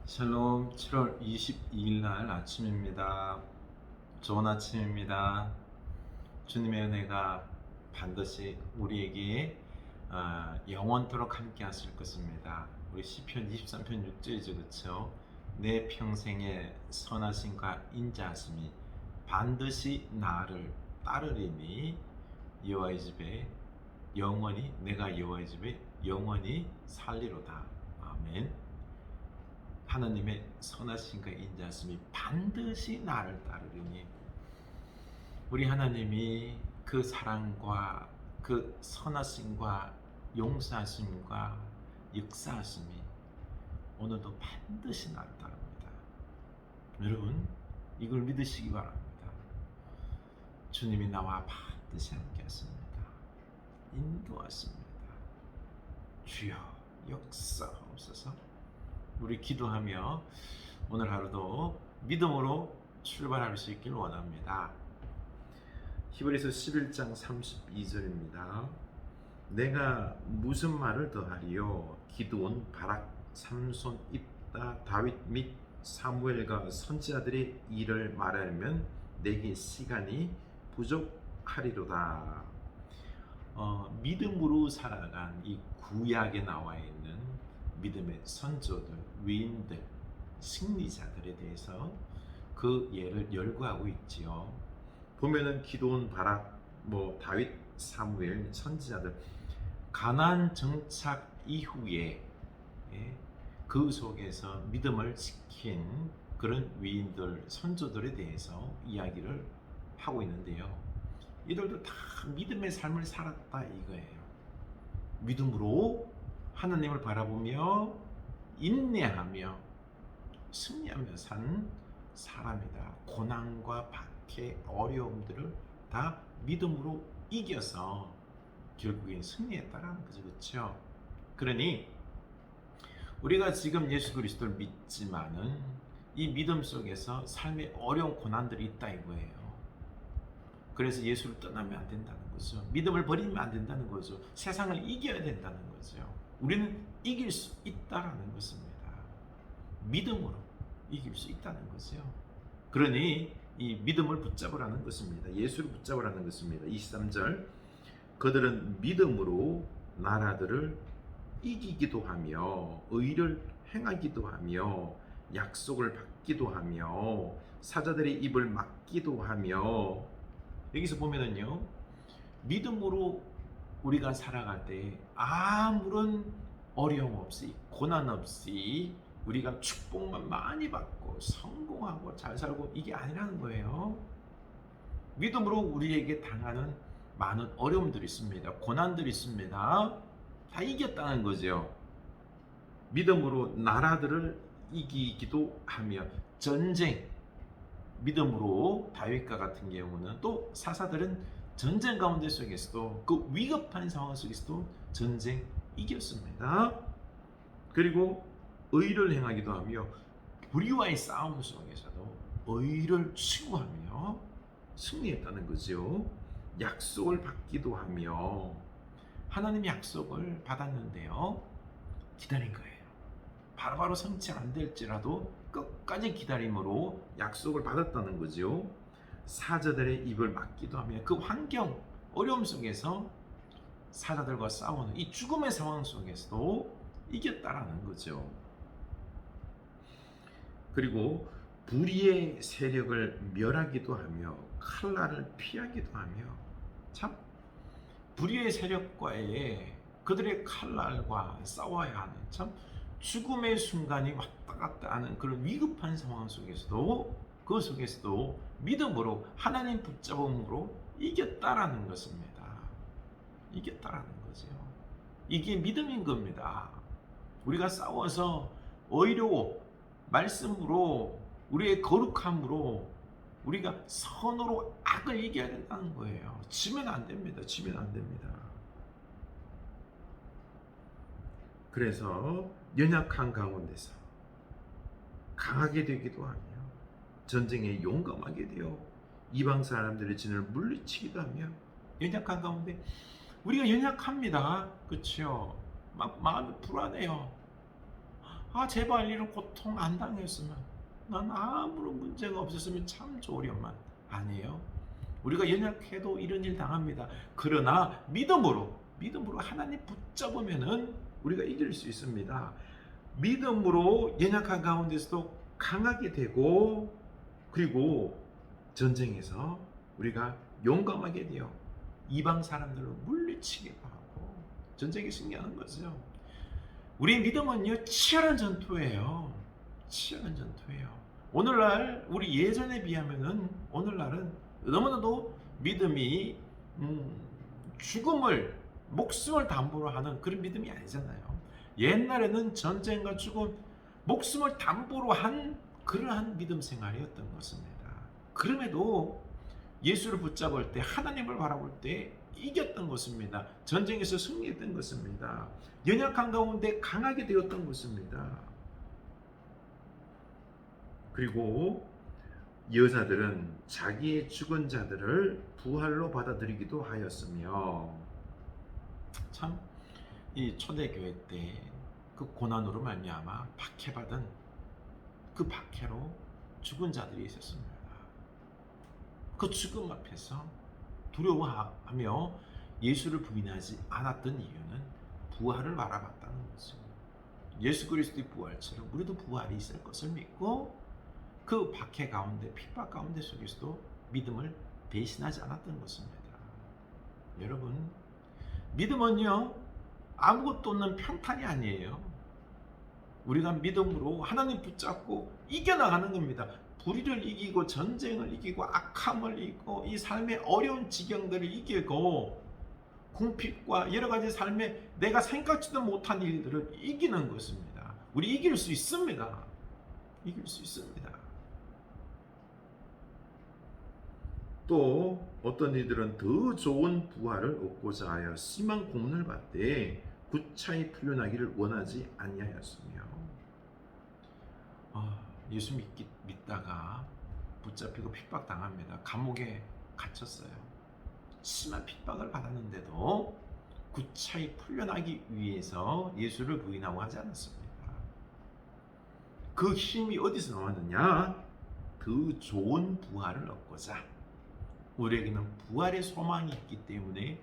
샬롬. 7월 22일 날 아침입니다. 좋은 아침입니다. 주님의 은혜가 반드시 우리에게 영원토록 함께 하실 것입니다. 우리 시편 23편 6절이죠. 그렇죠? 내 평생의 선하심과 인자하심이 반드시 나를 따르리니 여호와의 집에 영원히 내가 여호와의 집에 영원히 살리로다. 아멘. 하나님의 선하심과 인자하심이 반드시 나를 따르리니, 우리 하나님이 그 사랑과 그 선하심과 용서하심과 역사하심이 오늘도 반드시 나를 따릅니다. 여러분, 이걸 믿으시기 바랍니다. 주님이 나와 반드시 함께 하십니다. 인도하십니다. 주여 역사하옵소서. 우리 기도하며 오늘 하루도 믿음으로 출발할 수 있길 원합니다. 히브리서 11장 32절입니다. 내가 무슨 말을 더하리요? 기드온, 바락, 삼손, 입다, 다윗 및 사무엘과 선지자들의 일을 말하면 내게 시간이 부족하리로다. 믿음으로 살아간 이 구약에 나와 있는 믿음의 선조들, 위인들, 승리자들에 대해서 그 예를 열거하고 있지요. 보면은 기드온, 바락, 다윗, 사무엘, 선지자들, 가나안 정착 이후에 그 속에서 믿음을 지킨 그런 위인들, 선조들에 대해서 이야기를 하고 있는데요. 이들도 다 믿음의 삶을 살았다 이거예요. 믿음으로 하나님을 바라보며 인내하며 승리하며 산 사람이다. 고난과 박해, 어려움들을 다 믿음으로 이겨서 결국엔 승리했다라는 거죠. 그렇죠? 그러니 우리가 지금 예수 그리스도를 믿지만은 이 믿음 속에서 삶의 어려운 고난들이 있다 이거예요. 그래서 예수를 떠나면 안 된다는 거죠. 믿음을 버리면 안 된다는 거죠. 세상을 이겨야 된다는 거죠. 우리는 이길 수 있다라는 것입니다. 믿음으로 이길 수 있다는 거죠. 그러니 이 믿음을 붙잡으라는 것입니다. 예수를 붙잡으라는 것입니다. 23절, 그들은 믿음으로 나라들을 이기기도 하며 의를 행하기도 하며 약속을 받기도 하며 사자들의 입을 막기도 하며, 여기서 보면은요, 믿음으로 우리가 살아갈 때 아무런 어려움 없이 고난 없이 우리가 축복만 많이 받고 성공하고 잘 살고 이게 아니라는 거예요. 믿음으로 우리에게 당하는 많은 어려움들이 있습니다. 고난들이 있습니다. 다 이겼다는 거죠. 믿음으로 나라들을 이기기도 하며 전쟁, 믿음으로 다윗과 같은 경우는 또 사사들은 전쟁 가운데 속에서도 그 위급한 상황 속에서도 전쟁 이겼습니다. 그리고 의를 행하기도 하며 불의와의 싸움 속에서도 의를 추구하며 승리했다는 거죠. 약속을 받기도 하며, 하나님 약속을 받았는데요, 기다린 거예요. 바로바로 성취 안 될지라도 끝까지 기다림으로 약속을 받았다는 거죠. 사자들의 입을 막기도 하며 그 환경, 어려움 속에서 사자들과 싸우는 이 죽음의 상황 속에서도 이겼다라는 거죠. 그리고 불의의 세력을 멸하기도 하며 칼날을 피하기도 하며, 참 불의의 세력과의 그들의 칼날과 싸워야 하는 참 죽음의 순간이 왔다 갔다 하는 그런 위급한 상황 속에서도 그 속에서도 믿음으로 하나님 붙잡음으로 이겼다라는 것입니다. 이겼다라는 거죠. 이게 믿음인 겁니다. 우리가 싸워서 의로 말씀으로 우리의 거룩함으로 우리가 선으로 악을 이겨야 된다는 거예요. 지면 안 됩니다. 지면 안 됩니다. 그래서 연약한 가운데서 강하게 되기도 하며 전쟁에 용감하게 되어 이방 사람들의 진을 물리치기도 하며, 연약한 가운데 우리가 연약합니다. 그렇죠? 막 마음이 불안해요. 제발 이런 고통 안 당했으면, 난 아무런 문제가 없었으면 참 좋으련만. 아니에요. 우리가 연약해도 이런 일 당합니다. 그러나 믿음으로 하나님 붙잡으면은 우리가 이길 수 있습니다. 믿음으로 연약한 가운데서도 강하게 되고, 그리고 전쟁에서 우리가 용감하게 되어 이방 사람들을 물리치기도 하고 전쟁에 승리하는 거죠. 우리 믿음은요, 치열한 전투예요. 치열한 전투예요. 오늘날 우리 예전에 비하면은 오늘날은 너무나도 믿음이 죽음을, 목숨을 담보로 하는 그런 믿음이 아니잖아요. 옛날에는 전쟁과 죽음, 목숨을 담보로 한 그러한 믿음 생활이었던 것입니다. 그럼에도 예수를 붙잡을 때, 하나님을 바라볼 때 이겼던 것입니다. 전쟁에서 승리했던 것입니다. 연약한 가운데 강하게 되었던 것입니다. 그리고 여자들은 자기의 죽은 자들을 부활로 받아들이기도 하였으며, 참 이 초대교회 때 그 고난으로 말미암아 박해받은 그 박해로 죽은 자들이 있었습니다. 그 죽음 앞에서 두려워하며 예수를 부인하지 않았던 이유는 부활을 바라봤다는 거죠. 예수 그리스도의 부활처럼 우리도 부활이 있을 것을 믿고 그 박해 가운데, 핍박 가운데 속에서도 믿음을 배신하지 않았던 것입니다. 여러분, 믿음은요, 아무것도 없는 평탄이 아니에요. 우리가 믿음으로 하나님 붙잡고 이겨나가는 겁니다. 불의를 이기고 전쟁을 이기고 악함을 이기고 이 삶의 어려운 지경들을 이기고 궁핍과 여러 가지 삶에 내가 생각지도 못한 일들을 이기는 것입니다. 우리 이길 수 있습니다. 이길 수 있습니다. 또 어떤 이들은 더 좋은 부활을 얻고자 하여 심한 고문을 받되 구차히 풀려나기를 원하지 아니하였으며, 예수 믿다가 붙잡히고 핍박당합니다. 감옥에 갇혔어요. 심한 핍박을 받았는데도 구차히 풀려나기 위해서 예수를 부인하고 하지 않았습니다. 그 힘이 어디서 나왔느냐? 더 좋은 부활을 얻고자. 우리에게는 부활의 소망이 있기 때문에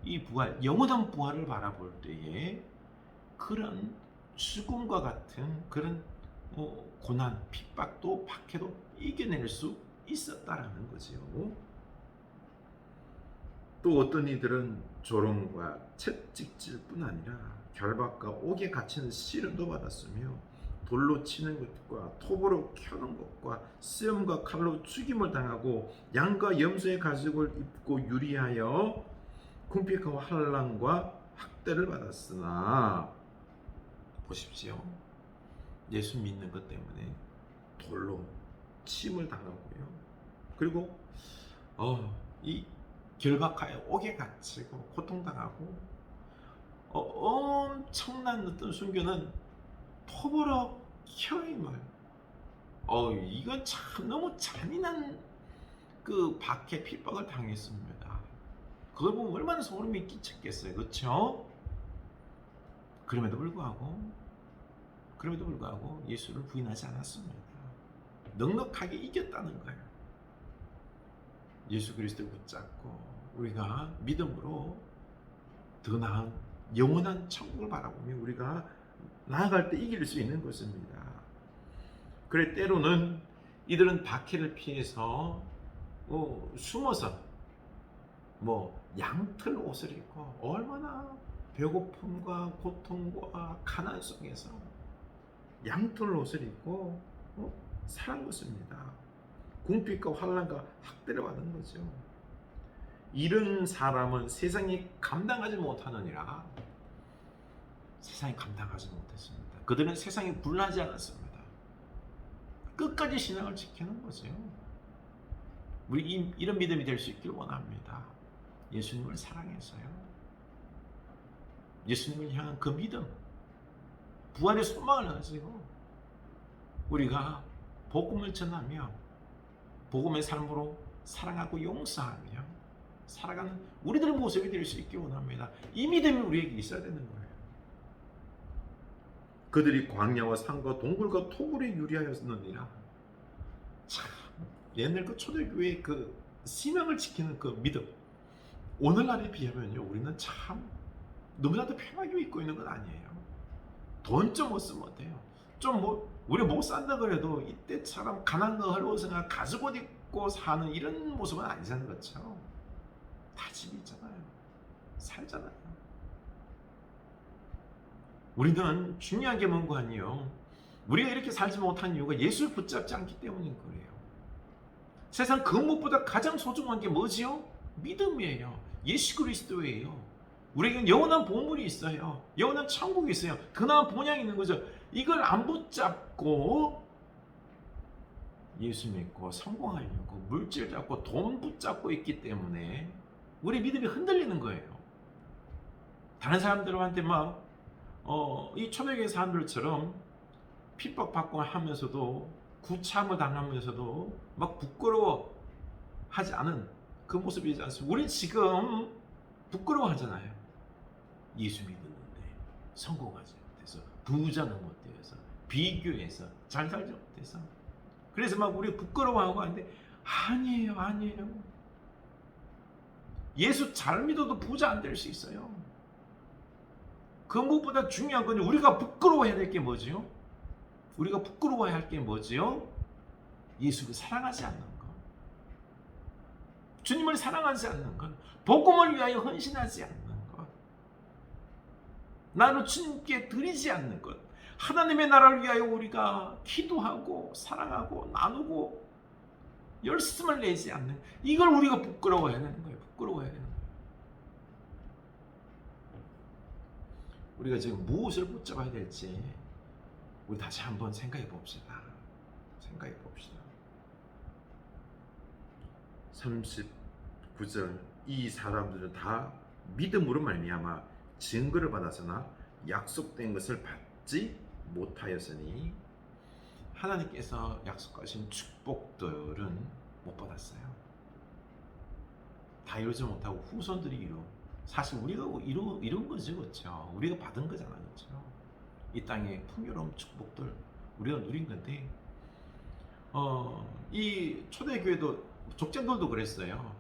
이 부활, 영원한 부활을 바라볼 때에 그런 죽음과 같은 그런 고난, 핍박도 박해도 이겨낼 수 있었다라는 거죠. 또 어떤 이들은 조롱과 채찍질뿐 아니라 결박과 옥에 갇히는 시련도 받았으며 돌로 치는 것과 톱으로 켜는 것과 쓰염과 칼로 죽임을 당하고 양과 염소의 가죽을 입고 유리하여 궁핍과 환난과 학대를 받았으나, 보십시오. 예수 믿는 것 때문에 돌로 침을 당하고요. 그리고 이 결박하여 옥에 갇히고 고통당하고 엄청난 어떤 순교는 톱으로 켜임을, 이건 참 너무 잔인한 그 박해 핍박을 당했습니다. 그걸 보면 얼마나 소름이 끼쳤겠어요. 그렇죠? 그럼에도 불구하고 예수를 부인하지 않았습니다. 넉넉하게 이겼다는 거예요. 예수 그리스도를 붙잡고 우리가 믿음으로 더 나은 영원한 천국을 바라보며 우리가 나아갈 때 이길 수 있는 것입니다. 그래, 때로는 이들은 박해를 피해서 숨어서 양털 옷을 입고 얼마나 배고픔과 고통과 가난 속에서 양털 옷을 입고 살은 것입니다. 궁핍과 환난과 학대를 받은 거죠. 이런 사람은 세상이 감당하지 못하느니라. 세상이 감당하지 못했습니다. 그들은 세상에 불나지 않았습니다. 끝까지 신앙을 지키는 거죠. 우리 이런 믿음이 될 수 있길 원합니다. 예수님을 사랑해서요. 예수님을 향한 그 믿음, 부활의 소망을 가지고 우리가 복음을 전하며 복음의 삶으로 사랑하고 용서하며 살아가는 우리들의 모습이 될 수 있길 원합니다. 이 믿음이 우리에게 있어야 되는 거예요. 그들이 광야와 산과 동굴과 토굴에 유리하였느니라. 참, 옛날 그 초대교회의 그 신앙을 지키는 그 믿음, 오늘날에 비하면요, 우리는 참 너무나도 편하게 입고 있는 건 아니에요. 돈 좀 못 쓰면 어때요? 좀 뭐 우리 못 산다 그래도 이때처럼 가난과 헐벗으나 가죽옷 입고 사는 이런 모습은 아니잖아요, 그렇죠? 다 집이 있잖아요, 살잖아요. 우리는 중요한 게 뭔가 아니에요. 우리가 이렇게 살지 못한 이유가 예수를 붙잡지 않기 때문인 거예요. 세상 그 무엇보다 가장 소중한 게 뭐지요? 믿음이에요. 예수 그리스도예요. 우리에겐 영원한 보물이 있어요. 영원한 천국이 있어요. 그나마 본향이 있는 거죠. 이걸 안 붙잡고 예수 믿고 성공하려고 물질 잡고 돈 붙잡고 있기 때문에 우리 믿음이 흔들리는 거예요. 다른 사람들한테 막 이 초대교회 사람들처럼 핍박받고 하면서도 구참을 당하면서도 막 부끄러워하지 않은 그 모습이지 않습니까? 우리 지금 부끄러워하잖아요. 예수 믿었는데 성공하지 못해서, 부자는 못되어서, 비교해서, 잘 살지 못해서, 그래서 막 우리 부끄러워하고 하는데 아니에요. 예수 잘 믿어도 부자 안 될 수 있어요. 그 무엇보다 중요한 건 우리가 부끄러워해야 될 게 뭐지요? 우리가 부끄러워해야 할 게 뭐지요? 예수를 사랑하지 않는 것, 주님을 사랑하지 않는 것, 복음을 위하여 헌신하지 않는 것, 나를 주님께 드리지 않는 것, 하나님의 나라를 위하여 우리가 기도하고 사랑하고 나누고 열심을 내지 않는, 이걸 우리가 부끄러워해야 되는 거예요. 부끄러워해야 되는 거예요. 우리가 지금 무엇을 붙잡아야 될지 우리 다시 한번 생각해 봅시다. 생각해 봅시다. 39절, 이 사람들은 다 믿음으로 말미암아 증거를 받았으나 약속된 것을 받지 못하였으니, 하나님께서 약속하신 축복들은 못 받았어요. 다 이루지 못하고 후손들이 이루, 사실 우리가 이룬 거죠, 그렇죠? 우리가 받은 거잖아요, 그렇죠? 이 땅의 풍요로운 축복들 우리가 누린 건데, 이 초대교회도 족장들도 그랬어요.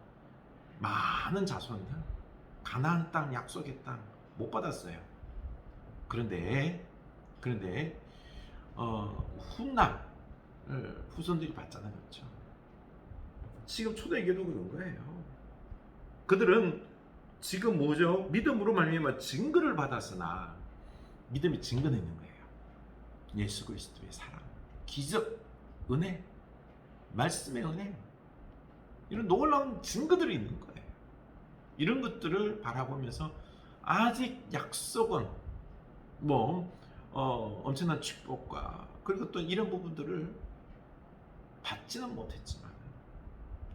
많은 자손들 가나안 땅, 약속의 땅 못 받았어요. 그런데 훗날 후손들이 받잖아요, 그렇죠? 지금 초대교회도 그런 거예요. 그들은 지금 뭐죠? 믿음으로 말미암아 증거를 받았으나, 믿음이 증거는 있는 거예요. 예수 그리스도의 사랑, 기적, 은혜, 말씀의 은혜, 이런 놀라운 증거들이 있는 거예요. 이런 것들을 바라보면서 아직 약속은 엄청난 축복과, 그리고 또 이런 부분들을 받지는 못했지만,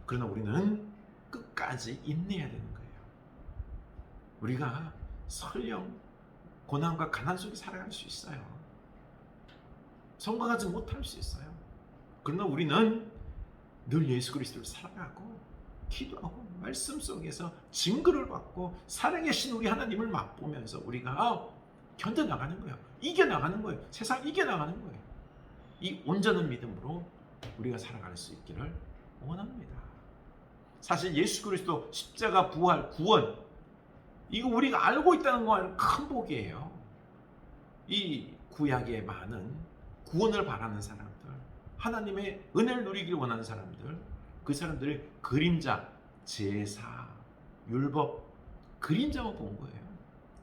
그러나 우리는 끝까지 인내해야 되는 거예요. 우리가 설령 고난과 가난 속에 살아갈 수 있어요. 성공하지 못할 수 있어요. 그러나 우리는 늘 예수 그리스도를 사랑하고 기도하고 말씀 속에서 증거를 받고 살아계신 우리 하나님을 맛보면서 우리가 견뎌나가는 거예요. 이겨나가는 거예요. 세상 이겨나가는 거예요. 이 온전한 믿음으로 우리가 살아갈 수 있기를 원합니다. 사실 예수 그리스도 십자가, 부활, 구원, 이거 우리가 알고 있다는 건 큰 복이에요. 이 구약에 많은 구원을 바라는 사람들, 하나님의 은혜를 누리길 원하는 사람들, 그 사람들의 그림자, 제사, 율법, 그림자만 본 거예요.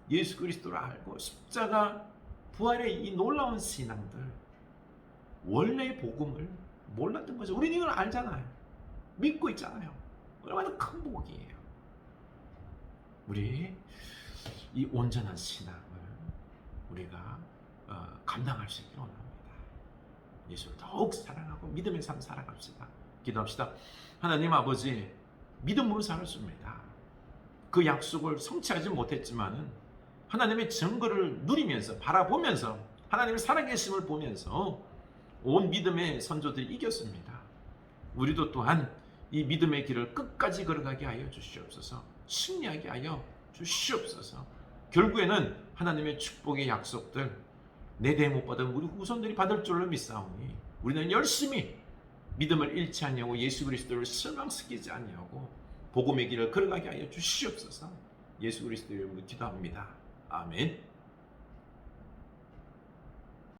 예수 그리스도를 알고 십자가, 부활의 이 놀라운 신앙들, 원래의 복음을 몰랐던 거죠. 우리는 이걸 알잖아요. 믿고 있잖아요. 얼마나 큰 복이에요. 우리 이 온전한 신앙을 우리가 감당할 수 있기를 원합니다. 예수를 더욱 사랑하고 믿음의 삶 살아갑시다. 기도합시다. 하나님 아버지, 믿음으로 살았습니다. 그 약속을 성취하지 못했지만은 하나님의 증거를 누리면서, 바라보면서, 하나님의 살아계심을 보면서 온 믿음의 선조들이 이겼습니다. 우리도 또한 이 믿음의 길을 끝까지 걸어가게 하여 주시옵소서. 승리하게 하여 주시옵소서. 결국에는 하나님의 축복의 약속들, 내 대행 못 받은 우리 후손들이 받을 줄로 믿사오니 우리는 열심히 믿음을 잃지 아니하고 예수 그리스도를 실망시키지 아니하고 복음의 길을 걸어가게 하여 주시옵소서. 예수 그리스도의 이름으로 기도합니다. 아멘.